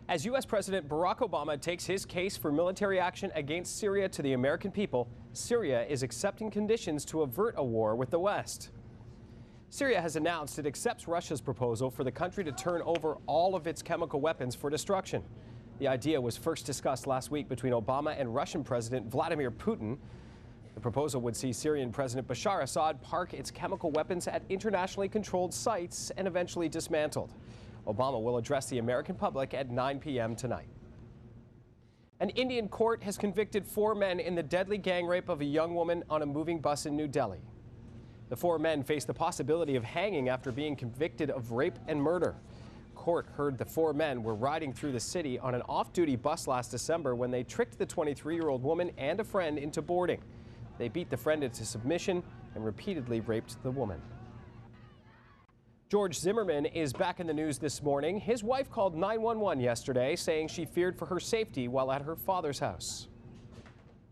As U.S. President Barack Obama takes his case for military action against Syria to the American people, Syria is accepting conditions to avert a war with the West. Syria has announced it accepts Russia's proposal for the country to turn over all of its chemical weapons for destruction. The idea was first discussed last week between Obama and Russian President Vladimir Putin. The proposal would see Syrian President Bashar Assad park its chemical weapons at internationally controlled sites and eventually dismantled. Obama will address the American public at 9 p.m. tonight. An Indian court has convicted 4 men in the deadly gang rape of a young woman on a moving bus in New Delhi. The 4 men face the possibility of hanging after being convicted of rape and murder. Court heard the 4 men were riding through the city on an off-duty bus last December when they tricked the 23-year-old woman and a friend into boarding. They beat the friend into submission and repeatedly raped the woman. George Zimmerman is back in the news this morning. His wife called 911 yesterday, saying she feared for her safety while at her father's house.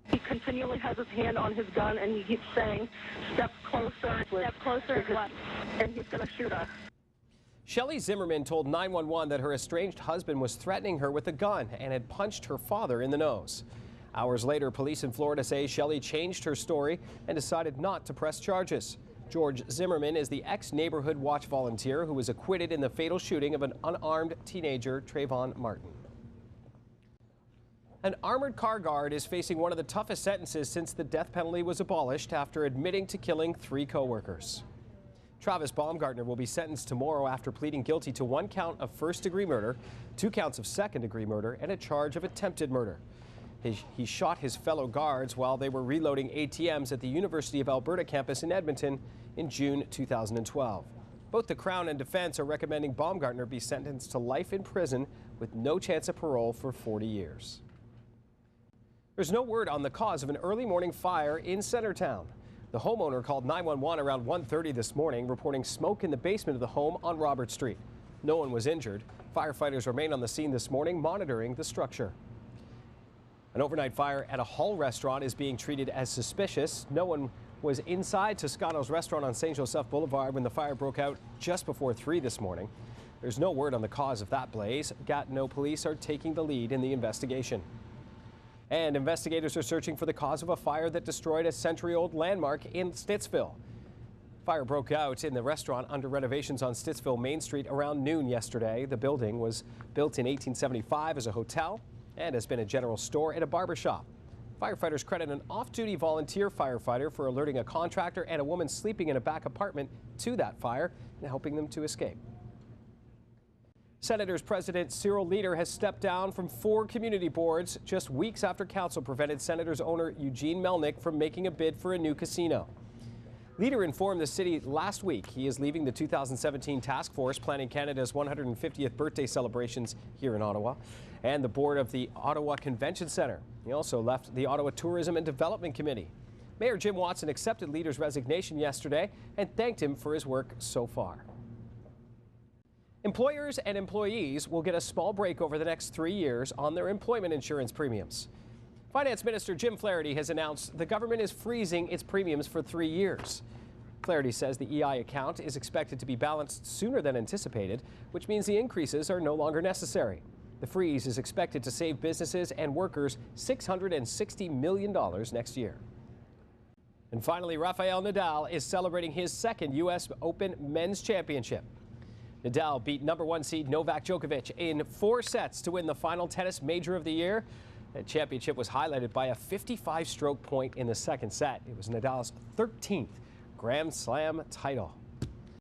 He continually has his hand on his gun, and he keeps saying, step closer. Step closer. And he's going to shoot us. Shelley Zimmerman told 911 that her estranged husband was threatening her with a gun and had punched her father in the nose. Hours later, police in Florida say Shelley changed her story and decided not to press charges. George Zimmerman is the ex-neighborhood watch volunteer who was acquitted in the fatal shooting of an unarmed teenager, Trayvon Martin. An armored car guard is facing one of the toughest sentences since the death penalty was abolished after admitting to killing 3 co-workers. Travis Baumgartner will be sentenced tomorrow after pleading guilty to 1 count of first-degree murder, 2 counts of second-degree murder, and a charge of attempted murder. He shot his fellow guards while they were reloading ATMs at the University of Alberta campus in Edmonton in June 2012. Both the Crown and defense are recommending Baumgartner be sentenced to life in prison with no chance of parole for 40 years. There's no word on the cause of an early morning fire in Centertown. The homeowner called 911 around 1:30 this morning, reporting smoke in the basement of the home on Robert Street. No one was injured. Firefighters remain on the scene this morning, monitoring the structure. An overnight fire at a Hull restaurant is being treated as suspicious. No one was inside Toscano's restaurant on St. Joseph Boulevard when the fire broke out just before 3 this morning. There's no word on the cause of that blaze. Gatineau police are taking the lead in the investigation. And investigators are searching for the cause of a fire that destroyed a century-old landmark in Stittsville. Fire broke out in the restaurant under renovations on Stittsville Main Street around noon yesterday. The building was built in 1875 as a hotel and has been a general store and a barber shop. Firefighters credit an off-duty volunteer firefighter for alerting a contractor and a woman sleeping in a back apartment to that fire and helping them to escape. Senators President Cyril Leader has stepped down from 4 community boards just weeks after council prevented Senators owner Eugene Melnick from making a bid for a new casino. Leader informed the city last week he is leaving the 2017 task force planning Canada's 150th birthday celebrations here in Ottawa and the board of the Ottawa Convention Centre. He also left the Ottawa Tourism and Development Committee. Mayor Jim Watson accepted Leader's resignation yesterday and thanked him for his work so far. Employers and employees will get a small break over the next 3 years on their employment insurance premiums. Finance Minister Jim Flaherty has announced the government is freezing its premiums for 3 years. Flaherty says the EI account is expected to be balanced sooner than anticipated, which means the increases are no longer necessary. The freeze is expected to save businesses and workers $660 million next year. And finally, Rafael Nadal is celebrating his 2nd U.S. Open Men's Championship. Nadal beat #1 seed Novak Djokovic in 4 sets to win the final tennis major of the year. The championship was highlighted by a 55-stroke point in the 2nd set. It was Nadal's 13th Grand Slam title.